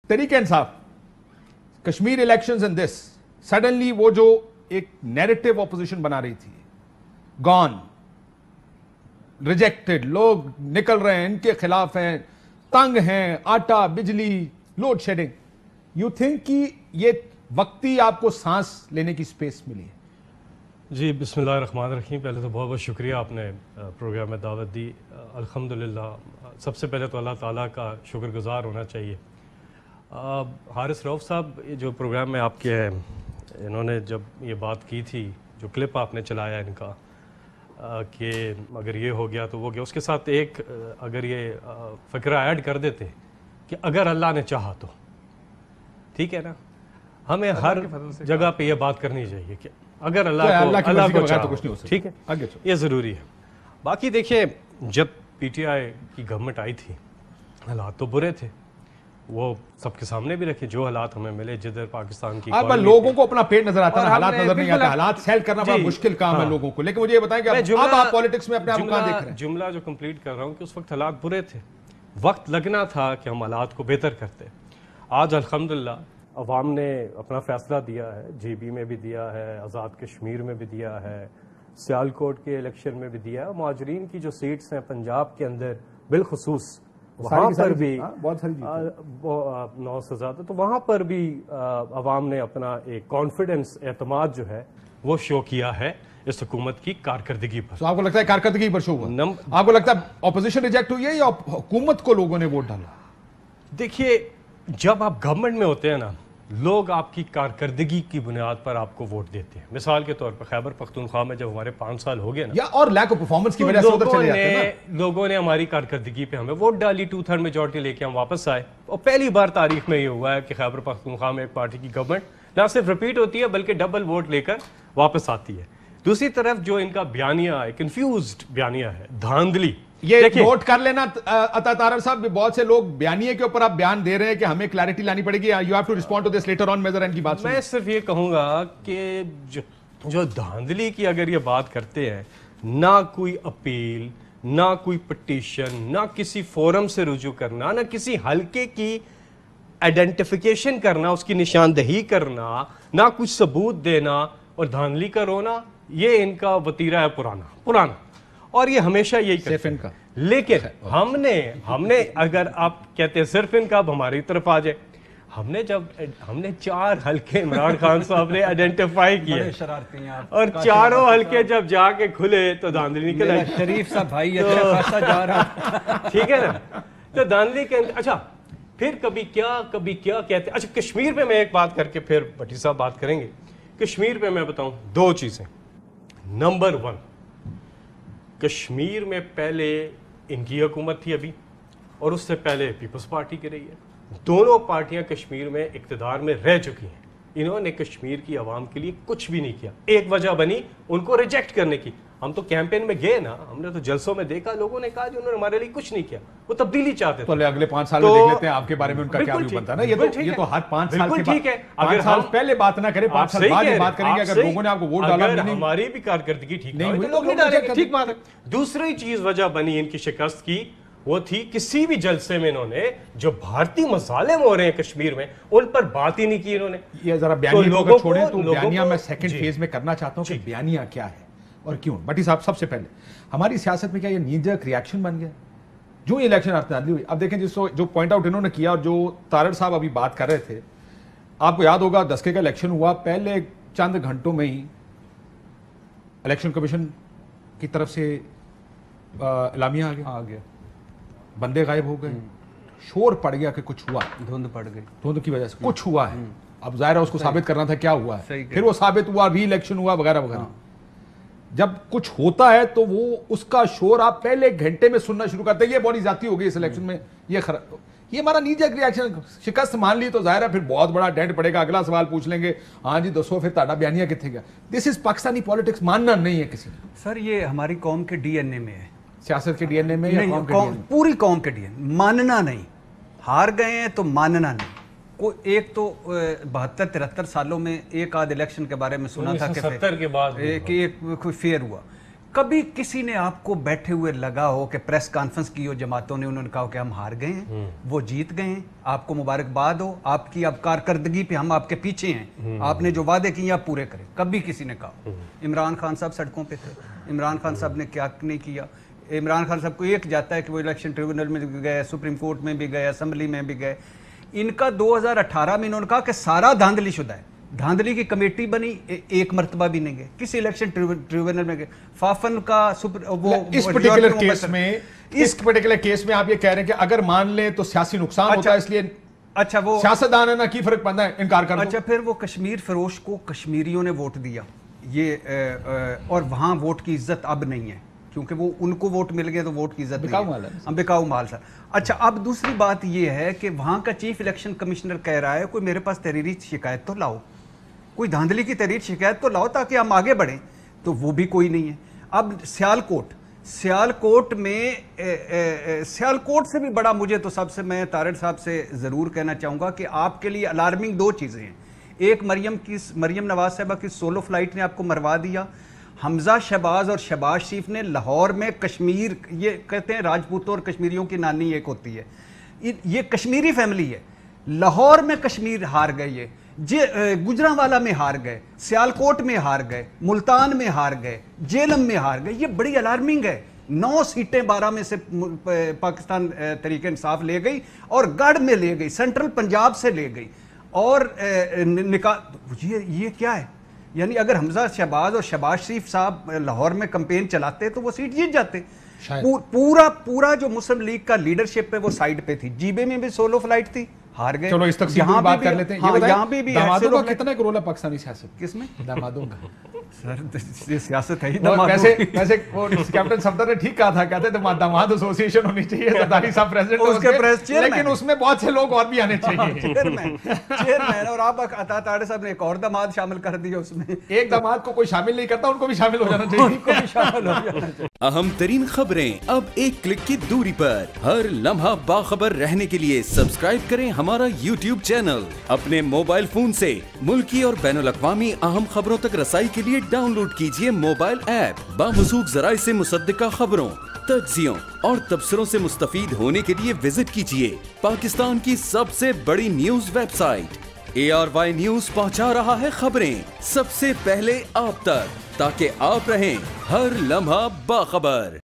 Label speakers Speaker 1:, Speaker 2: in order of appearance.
Speaker 1: Tehreek Insaf, Kashmir elections and this, suddenly वो जो एक नैरेटिव ऑपोजिशन बना रही थी, गॉन, रिजेक्टेड, लोग निकल रहे हैं, इनके खिलाफ हैं, तंग हैं, आटा, बिजली, लोड शेडिंग, यू थिंक कि ये वक्ती आपको सांस लेने की स्पेस मिली है?
Speaker 2: जी, बिस्मिल्लाहिर्रहमानिर्रहीम। पहले तो बहुत बहुत शुक्रिया, आपने प्रोग्राम में दावत दी। अल्हम्दुलिल्लाह, सबसे पहले तो अल्लाह ताला का शुक्रगुजार होना चाहिए। हारिस रऊफ़ साहब, ये जो प्रोग्राम में आपके हैं, इन्होंने जब ये बात की थी, जो क्लिप आपने चलाया इनका, कि अगर ये हो गया तो वो गया, उसके साथ एक अगर ये फ़करा ऐड कर देते कि अगर अल्लाह ने चाहा तो, ठीक है ना, हमें हर जगह पे ये बात करनी चाहिए कि अगर अल्लाह को चाहा तो कुछ नहीं हो सकता, ठीक है, ये ज़रूरी है। बाकी देखिए, जब पीटीआई की गवर्नमेंट आई थी, हालात तो बुरे थे, वो सबके सामने भी रखे, जो हालात हमें मिले जिधर पाकिस्तान की
Speaker 1: लोगों को अपना पेट नजर आता है, हालात नजर नहीं आता, हालात सेल करना बड़ा मुश्किल काम है लोगों को। लेकिन मुझे ये बताएं कि अब आप पॉलिटिक्स में अपने आप को कहां देख रहे हैं?
Speaker 2: जुमला जो कंप्लीट कर रहा हूं कि उस वक्त हालात बुरे थे, वक्त लगना था कि हम हालात को बेहतर करते। आज अल्हम्दुलिल्लाह अवाम ने अपना फैसला दिया है, जेबी में भी दिया है, आज़ाद कश्मीर में भी दिया है, सियालकोट के इलेक्शन में भी दिया है, मुहाजिरीन की जो सीट्स हैं पंजाब के अंदर बिलखुसूस, वहाँ पर भी बहुत सारी 9 से ज़्यादा, तो वहाँ पर भी अवाम ने अपना एक कॉन्फिडेंस, एतमाद जो है वो शो किया है इस हुकूमत की कारकर्दगी पर।
Speaker 1: तो आपको लगता है कारकर्दगी पर शो हुआ? आपको लगता है ऑपोजिशन रिजेक्ट हुई है या हुकूमत को लोगों ने वोट डाला?
Speaker 2: देखिए, जब आप गवर्नमेंट में होते हैं ना, लोग आपकी कारकर्दगी की बुनियाद पर आपको वोट देते हैं। मिसाल के तौर पर खैबर पख्तूनख्वा में जब हमारे 5 साल हो गए ना,
Speaker 1: या और लैक ऑफ परफॉर्मेंस की वजह से उधर चले जाते हैं ना,
Speaker 2: लोगों ने हमारी कारकर्दगी पे हमें वोट डाली, 2/3 मेजॉरिटी लेके हम वापस आए। और पहली बार तारीख में ये हुआ है कि खैबर पख्तूनख्वा में एक पार्टी की गवर्नमेंट ना सिर्फ रिपीट होती है बल्कि डबल वोट लेकर वापस आती है। दूसरी तरफ जो इनका बयानिया है, कंफ्यूज्ड बयानिया है, धांधली,
Speaker 1: ये नोट कर लेना अता तारर साहब, बहुत से लोग बयानिए के ऊपर आप बयान दे रहे हैं कि हमें क्लैरिटी लानी पड़ेगी, you have to respond to this letter on. Major की बात
Speaker 2: मैं सिर्फ ये कहूंगा कि जो धांधली की अगर ये बात करते हैं, ना कोई अपील, ना कोई पिटीशन, ना किसी फोरम से रुजू करना, ना किसी हलके की आइडेंटिफिकेशन करना, उसकी निशानदही करना, ना कुछ सबूत देना और धांधली का रोना, ये इनका वतीरा है पुराना, और ये हमेशा यही करते हैं। लेकिन हमने अगर आप कहते हैं सिर्फ इनका, अब हमारी तरफ आ जाए, हमने 4 हलके इमरान खान साहब ने आइडेंटिफाई किए, और चारों हलके जब जाके खुले तो धांधली निकल आई।
Speaker 3: शरीफ साहब भाई अच्छा खासा जा रहा,
Speaker 2: ठीक है ना, तो धांधली के अच्छा फिर कभी क्या कहते हैं। अच्छा, कश्मीर पे मैं एक बात करके फिर भट्टी साहब बात करेंगे। कश्मीर पे मैं बताऊं 2 चीजें। नंबर 1, कश्मीर में पहले इनकी हुकूमत थी अभी, और उससे पहले पीपल्स पार्टी की रही है। दोनों पार्टियां कश्मीर में इक्तदार में रह चुकी हैं। इन्होंने कश्मीर की आवाम के लिए कुछ भी नहीं किया। एक वजह बनी उनको रिजेक्ट करने की। हम तो कैंपेन में गए ना, हमने तो जलसों में देखा, लोगों ने कहा कि उन्होंने हमारे लिए कुछ नहीं किया, वो तब्दीली चाहते थे।
Speaker 1: तो अगले 5 साल में देख लेते हैं आपके बारे में उनका क्या व्यू बनता है ना। ये तो हर 5 साल के
Speaker 2: ठीक है,
Speaker 1: अगर हम पहले बात ना करें, 5 साल बाद बात करेंगे। अगर लोगों ने आपको वोट डाला,
Speaker 2: हमारी भी कारकर्दगी ठीक नहीं हुई,
Speaker 1: लोग नहीं डालेंगे,
Speaker 2: ठीक बात है। दूसरी चीज वजह बनी इनकी शिकस्त की, वो थी किसी भी जलसे में इन्होंने जो भारतीय मसालिम हो रहे हैं कश्मीर में, उन पर बात ही नहीं की इन्होंने।
Speaker 1: ये जरा बयानिया को छोड़ें, तो बयानिया मैं सेकंड फेज में करना चाहता हूं कि बयानिया क्या है और क्यों। भट्टी साहब, सबसे पहले हमारी सियासत में क्या ये नीजक रिएक्शन बन गया जो इलेक्शन आपने हुई? अब देखें, जो पॉइंट आउट इन्होंने किया और जो तारड़ साहब अभी बात कर रहे थे, आपको याद होगा 10 का इलेक्शन हुआ, पहले चंद घंटों में ही इलेक्शन कमीशन की तरफ से एलामिया आ गया, बंदे गायब हो गए, शोर पड़ गया कि कुछ हुआ,
Speaker 3: धुंध पड़ गई,
Speaker 1: धुंध की वजह से कुछ हुआ है। अब जाहिर है उसको साबित करना था क्या हुआ है, फिर वो साबित हुआ, री इलेक्शन हुआ वगैरह वगैरह। जब कुछ होता है तो वो उसका शोर आप पहले घंटे में सुनना शुरू करते हैं, ये बड़ी जाती हो गई इस इलेक्शन में, ये हमारा नीजक रिएक्शन। शिकस्त मान ली तो जाहिर है फिर बहुत बड़ा डेंट पड़ेगा, अगला सवाल पूछ लेंगे, हाँ जी दसो फिर ताड़ा बयानिया कितने गया। दिस इज पाकिस्तानी पॉलिटिक्स, मानना नहीं है किसी ने।
Speaker 3: सर ये हमारी कौम के डीएनए में है,
Speaker 1: सियासत के डीएनए में या कौम के डीएनए?
Speaker 3: पूरी कौम के डीएनए। मानना नहीं, हार गए हैं तो मानना नहीं। कोई एक तो 72-73 सालों में एक आध इलेक्शन के बारे में सुना था कि
Speaker 2: 70 के बाद
Speaker 3: एक कोई फेयर हुआ, کبھی کسی نے آپ کو بیٹھے ہوئے لگا ہو کہ پریس کانفرنس کی ہو جماعتوں نے, انہوں نے کہا کہ ہم ہار گئے ہیں, وہ جیت گئے ہیں, آپ کو مبارکباد ہو, آپ کی اب کارکردگی پہ ہم آپ کے پیچھے ہیں, آپ نے جو وعدے کیے آپ پورے کریں, کبھی کسی نے کہا؟ عمران خان صاحب سڑکوں پہ تھے, عمران خان صاحب نے کیا نہیں کیا؟ عمران خان صاحب کو ایک جاتا ہے کہ وہ الیکشن ٹریبونل میں گئے, سپریم کورٹ میں بھی گئے, اسمبلی میں بھی گئے. ان کا 2018 میں انہوں نے کہا کہ سارا دھاندلی شدہ ہے, دھاندلی کی کمیٹی بنی, ایک مرتبہ بھی نہیں گئے کسی الیکشن ٹریبونل میں گئے. فافن کا وہ
Speaker 1: اس پرٹیکولر کیس میں آپ یہ کہہ رہے ہیں کہ اگر مان لیں تو سیاسی نقصان ہوتا ہے, اس لیے
Speaker 3: اچھا وہ
Speaker 1: سیاستدان ہے نا, کی فرق پڑتا ہے, انکار کر دو.
Speaker 3: اچھا پھر وہ کشمیر فروش کو کشمیریوں نے ووٹ دیا, یہ اور وہاں ووٹ کی عزت اب نہیں ہے, کیونکہ وہ ان کو ووٹ مل گئے تو ووٹ کی عزت بکاؤ مال سر. اچھا اب دوسری بات یہ ہے کہ وہاں کا چیف الیکشن کمشنر کہہ رہا ہے کوئی میرے پاس تحریری شکایت تو لاؤ, کوئی دھاندلی کی تحریر شکایت تو لاؤ تاکہ ہم آگے بڑھیں, تو وہ بھی کوئی نہیں ہے. اب سیالکوٹ میں سیالکوٹ سے بھی بڑا مجھے تو سب سے, میں طارق صاحب سے ضرور کہنا چاہوں گا کہ آپ کے لیے الارمنگ دو چیزیں ہیں. ایک مریم نواز صاحبہ کی سولو فلائٹ نے آپ کو مروا دیا. حمزہ شہباز اور شہباز شریف نے لاہور میں کشمیر, یہ کہتے ہیں راجپوتوں اور کشمیریوں کی نانی ایک ہوتی ہے, یہ کشمیری فیملی ہے, لاہور میں کشمیر ہار گئی ہے, گجرانوالا میں ہار گئے, سیالکوٹ میں ہار گئے, ملتان میں ہار گئے, جیلم میں ہار گئے. یہ بڑی الارمنگ ہے. 9 سیٹیں 12 میں سے پاکستان تحریک انصاف لے گئی اور گڑھ میں لے گئی, سینٹرل پنجاب سے لے گئی, اور یہ کیا ہے؟ یعنی اگر حمزہ شہباز اور شہباز شریف صاحب لاہور میں کمپین چلاتے تو وہ سیٹ جیت جاتے. پورا جو مسلم لیگ کا لیڈرشپ ہے وہ سائیڈ پہ تھی. جیبے میں بھی سولو فلائٹ تھی, ہار گئے.
Speaker 1: چلو اس تک یہاں بات کر لیتے ہیں.
Speaker 3: یہاں بھی
Speaker 1: دامادوں کا کتنا ایک رول ہے پاکستانی سیاست,
Speaker 3: کس میں
Speaker 1: دامادوں کا؟
Speaker 3: سر یہ سیاست ہے ہی.
Speaker 1: ویسے وہ کیپٹن صفدر نے ٹھیک کہا تھا, کہتے تھے داماد ایسوسی ایشن ہونی چاہیے, زرداری صاحب پریزیڈنٹ
Speaker 3: اس کے پریس چیئرمین,
Speaker 1: لیکن اس میں بہت سے لوگ اور بھی آنے چاہیے.
Speaker 3: چیئرمین, اور آپ عطا طاہر صاحب نے ایک اور داماد شامل کر دیا اس میں.
Speaker 1: ایک داماد کو کوئی شامل نہیں کرتا, ان کو بھی شامل ہو جانا چاہیے.
Speaker 4: اہم ترین خبریں اب ایک کلک کی دوری پر. ہر لمحہ باخبر رہنے کے لیے سبسکرائب کریں ہمارا YouTube چینل. اپنے موبائل فون سے ملکی اور بین الاقوامی اہم خبروں تک رسائی کے لیے ڈاؤن لوڈ کیجیے موبائل ایپ. باموثوق ذرائع سے مصدقہ خبروں, تجزیوں اور تبصروں سے مستفید ہونے کے لیے وزٹ کیجیے پاکستان کی سب سے بڑی news website. ARY news پہنچا رہا ہے خبریں سب سے پہلے آپ تک, تاکہ آپ رہیں ہر لمحہ باخبر.